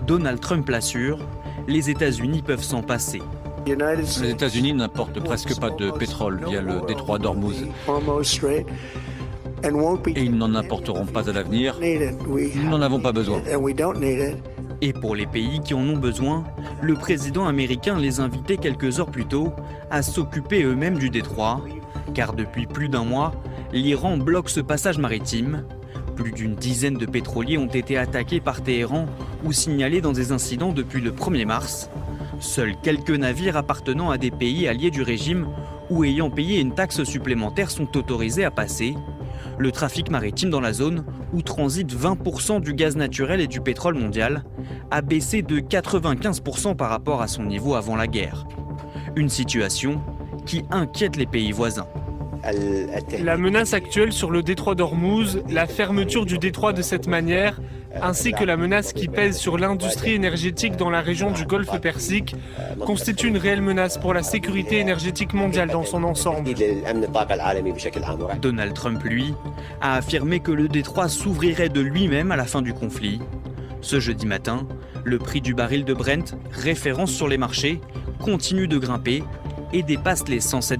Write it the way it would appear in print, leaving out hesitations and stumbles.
Donald Trump l'assure, les États-Unis peuvent s'en passer. Les États-Unis n'importent presque pas de pétrole via le détroit d'Ormuz. Et ils n'en importeront pas à l'avenir. Nous n'en avons pas besoin. Et pour les pays qui en ont besoin, le président américain les invitait quelques heures plus tôt à s'occuper eux-mêmes du détroit, car depuis plus d'un mois, l'Iran bloque ce passage maritime. Plus d'une dizaine de pétroliers ont été attaqués par Téhéran ou signalés dans des incidents depuis le 1er mars. Seuls quelques navires appartenant à des pays alliés du régime ou ayant payé une taxe supplémentaire sont autorisés à passer. Le trafic maritime dans la zone, où transite 20% du gaz naturel et du pétrole mondial, a baissé de 95% par rapport à son niveau avant la guerre. Une situation qui inquiète les pays voisins. La menace actuelle sur le détroit d'Ormuz, la fermeture du détroit de cette manière, ainsi que la menace qui pèse sur l'industrie énergétique dans la région du Golfe Persique, constituent une réelle menace pour la sécurité énergétique mondiale dans son ensemble. Donald Trump, lui, a affirmé que le détroit s'ouvrirait de lui-même à la fin du conflit. Ce jeudi matin, le prix du baril de Brent, référence sur les marchés, continue de grimper et dépasse les $107.